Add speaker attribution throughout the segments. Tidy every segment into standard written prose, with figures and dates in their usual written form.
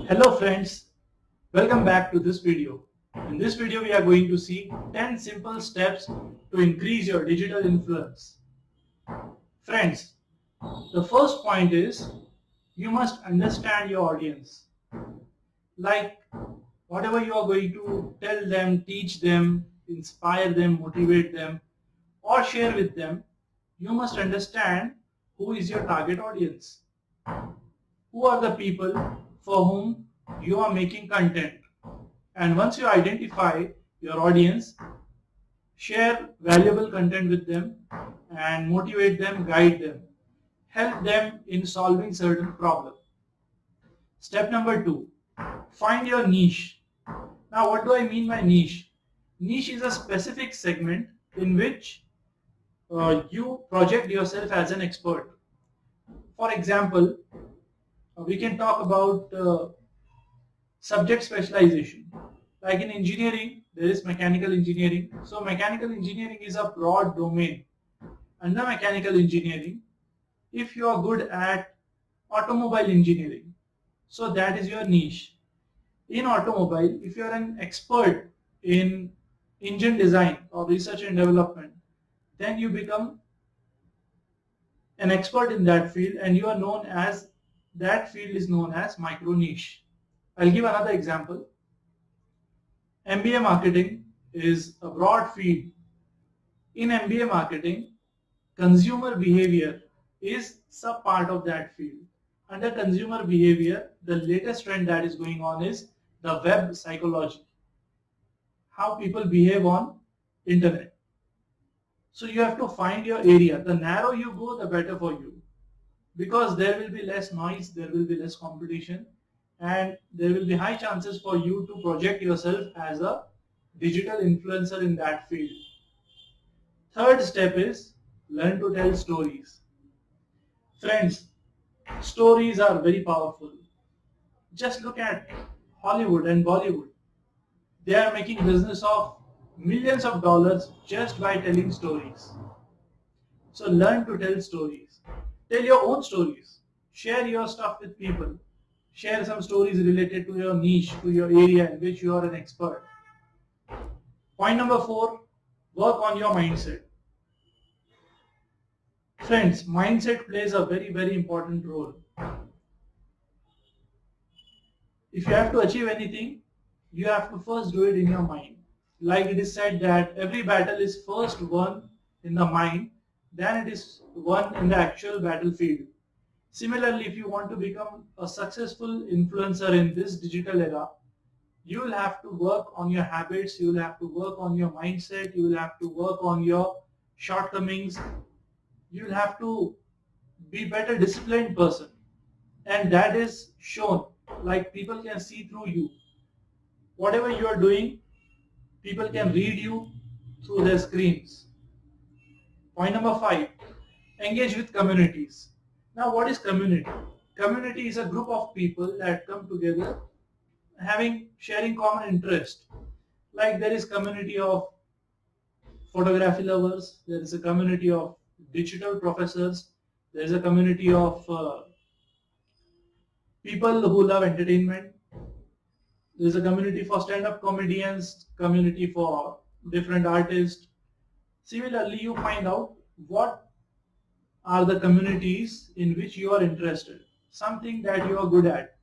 Speaker 1: Hello friends, welcome back to this video. In this video we are going to see 10 simple steps to increase your digital influence. Friends, the first point is you must understand your audience. Like whatever you are going to tell them, teach them, inspire them, motivate them or share with them, you must understand who is your target audience. Who are the people for whom you are making content? And once you identify your audience, share valuable content with them and motivate them, guide them, help them in solving certain problems. Step number 2, find your niche. Now, what do I mean by niche? Niche is a specific segment in which you project yourself as an expert. For example, we can talk about subject specialization. Like in engineering, there is mechanical engineering. So mechanical engineering is a broad domain. Under mechanical engineering, if you are good at automobile engineering, so that is your niche. In automobile, if you are an expert in engine design or research and development, then you become an expert in that field and you are known as, that field is known as micro niche. I'll give another example. MBA marketing is a broad field. In MBA marketing, consumer behavior is sub part of that field. Under consumer behavior, the latest trend that is going on is the web psychology, how people behave on internet. So you have to find your area. The narrower you go, the better for you, because there will be less noise, there will be less competition, and there will be high chances for you to project yourself as a digital influencer in that field. Third step is learn to tell stories. Friends, stories are very powerful. Just look at Hollywood and Bollywood. They are making business of millions of dollars just by telling stories. So learn to tell stories. Tell your own stories. Share your stuff with people. Share some stories related to your niche, to your area in which you are an expert. Point number 4, work on your mindset. Friends, mindset plays a very important role. If you have to achieve anything, you have to first do it in your mind. Like it is said that every battle is first won in the mind, then it is won in the actual battlefield. Similarly, if you want to become a successful influencer in this digital era, you will have to work on your habits, you will have to work on your mindset, you will have to work on your shortcomings, you will have to be better disciplined person. And that is shown, like people can see through you. Whatever you are doing, people can read you through their screens. Point number 5, engage with communities. Now what is community? Community is a group of people that come together sharing common interest. Like there is community of photography lovers, there is a community of digital professors, there is a community of people who love entertainment, there is a community for stand-up comedians, community for different artists. Similarly, you find out what are the communities in which you are interested, something that you are good at.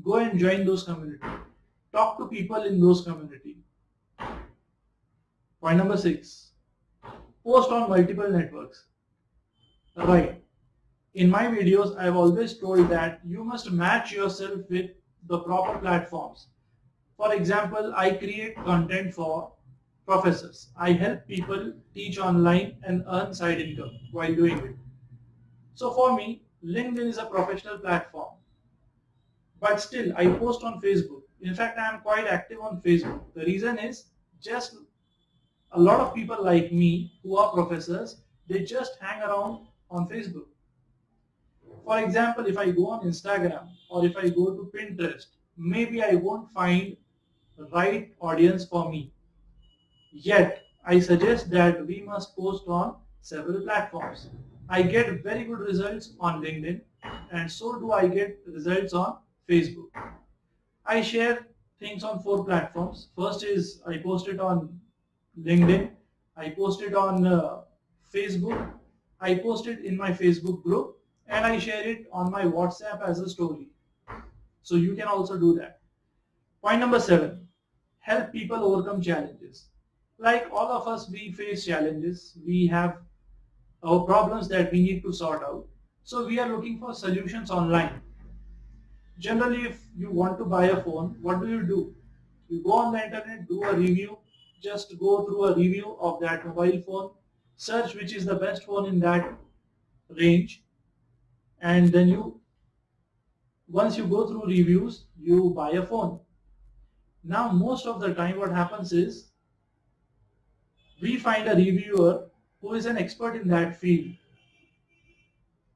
Speaker 1: Go and join those communities. Talk to people in those communities. Point number 6, post on multiple networks. Right. In my videos, I've always told that you must match yourself with the proper platforms. For example, I create content for professors. I help people teach online and earn side income while doing it. So for me, LinkedIn is a professional platform. But still, I post on Facebook. In fact, I am quite active on Facebook. The reason is just a lot of people like me who are professors, they just hang around on Facebook. For example, if I go on Instagram or if I go to Pinterest, maybe I won't find the right audience for me. Yet, I suggest that we must post on several platforms. I get very good results on LinkedIn and so do I get results on Facebook. I share things on 4 platforms. First is I post it on LinkedIn, I post it on Facebook, I post it in my Facebook group, and I share it on my WhatsApp as a story. So you can also do that. Point number 7, help people overcome challenges. Like all of us, we face challenges. We have our problems that we need to sort out. So we are looking for solutions online. Generally, if you want to buy a phone, what do? You go on the internet, do a review, just go through a review of that mobile phone, search which is the best phone in that range, and then once you go through reviews, you buy a phone. Now, most of the time, what happens is we find a reviewer who is an expert in that field.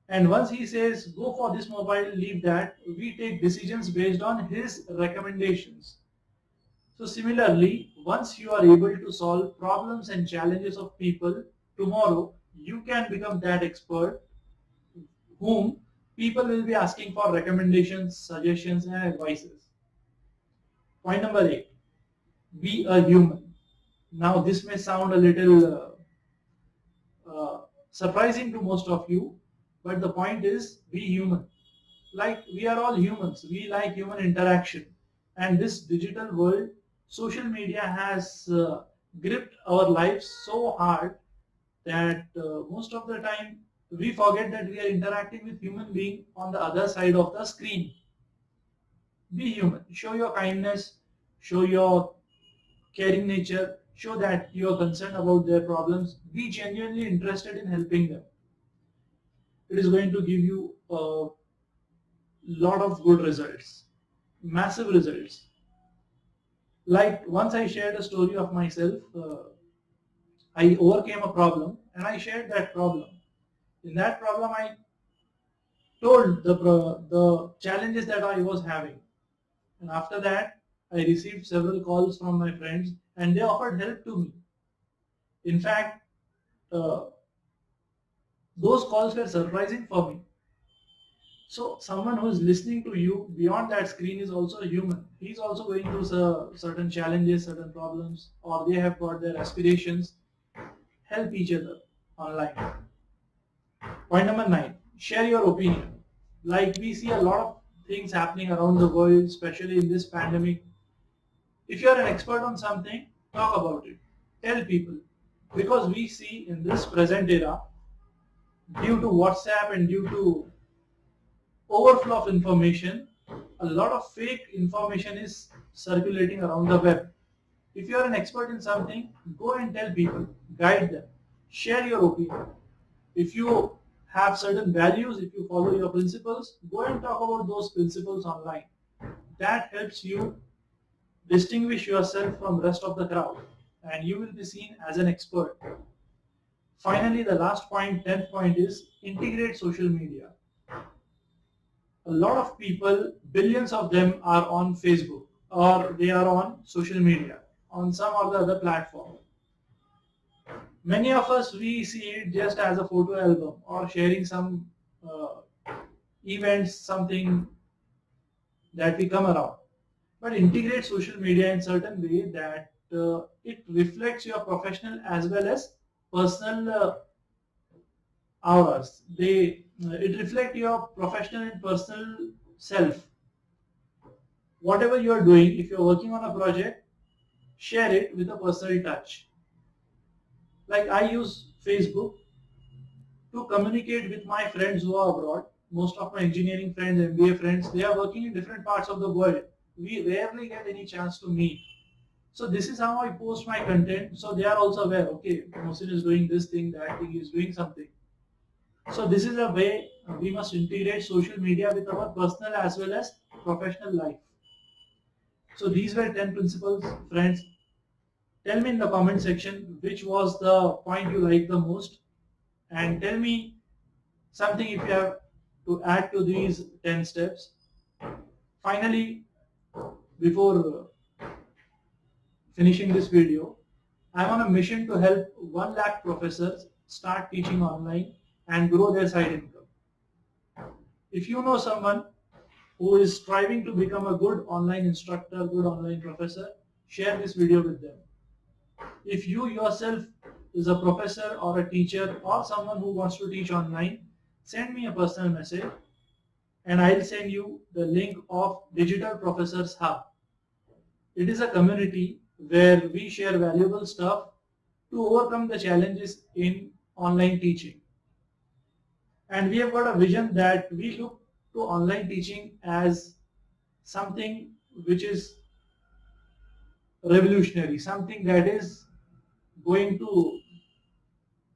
Speaker 1: And once he says, go for this mobile, leave that, we take decisions based on his recommendations. So similarly, once you are able to solve problems and challenges of people, tomorrow you can become that expert whom people will be asking for recommendations, suggestions and advices. Point number 8, be a human. Now this may sound a little surprising to most of you, but the point is be human. Like we are all humans, we like human interaction, and this digital world, social media has gripped our lives so hard that most of the time we forget that we are interacting with human being on the other side of the screen. Be human, show your kindness, show your caring nature, show that you are concerned about their problems, be genuinely interested in helping them. It is going to give you a lot of good results, massive results. Like once I shared a story of myself, I overcame a problem and I shared that problem. In that problem, I told the challenges that I was having. And after that, I received several calls from my friends and they offered help to me. In fact, uh, those calls were surprising for me. So someone who is listening to you beyond that screen is also a human. He's also going through certain challenges, certain problems, or they have got their aspirations. Help each other online. Point number 9, share your opinion. Like we see a lot of things happening around the world, especially in this pandemic. If you are an expert on something, talk about it. Tell people. Because we see in this present era, due to WhatsApp and due to overflow of information, a lot of fake information is circulating around the web. If you are an expert in something, go and tell people, guide them, share your opinion. If you have certain values, if you follow your principles, go and talk about those principles online. That helps you distinguish yourself from the rest of the crowd and you will be seen as an expert. Finally, the last point, 10th point is integrate social media. A lot of people, billions of them are on Facebook or they are on social media on some or the other platform. Many of us, we see it just as a photo album or sharing some events, something that we come around. But integrate social media in certain way that it reflects your professional as well as personal auras. It reflects your professional and personal self. Whatever you are doing, if you are working on a project, share it with a personal touch. Like I use Facebook to communicate with my friends who are abroad. Most of my engineering friends, MBA friends, they are working in different parts of the world. We rarely get any chance to meet. So this is how I post my content. So they are also aware, okay, Mohsin is doing this thing, that thing, he is doing something. So this is a way we must integrate social media with our personal as well as professional life. So these were 10 principles, friends. Tell me in the comment section which was the point you liked the most, and tell me something if you have to add to these 10 steps. Finally, before finishing this video, I am on a mission to help 1 lakh professors start teaching online and grow their side income. If you know someone who is striving to become a good online instructor, good online professor, share this video with them. If you yourself is a professor or a teacher or someone who wants to teach online, send me a personal message and I'll send you the link of Digital Professors Hub. It is a community where we share valuable stuff to overcome the challenges in online teaching. And we have got a vision that we look to online teaching as something which is revolutionary, something that is going to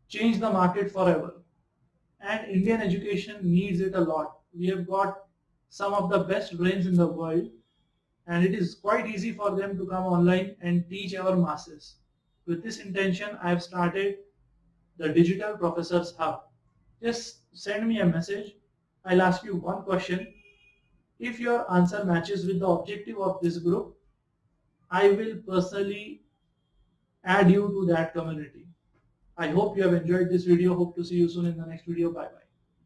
Speaker 1: change the market forever. And Indian education needs it a lot. We have got some of the best brains in the world, and it is quite easy for them to come online and teach our masses. With this intention, I have started the Digital Professors Hub. Just send me a message. I'll ask you one question. If your answer matches with the objective of this group, I will personally add you to that community. I hope you have enjoyed this video. Hope to see you soon in the next video. Bye bye.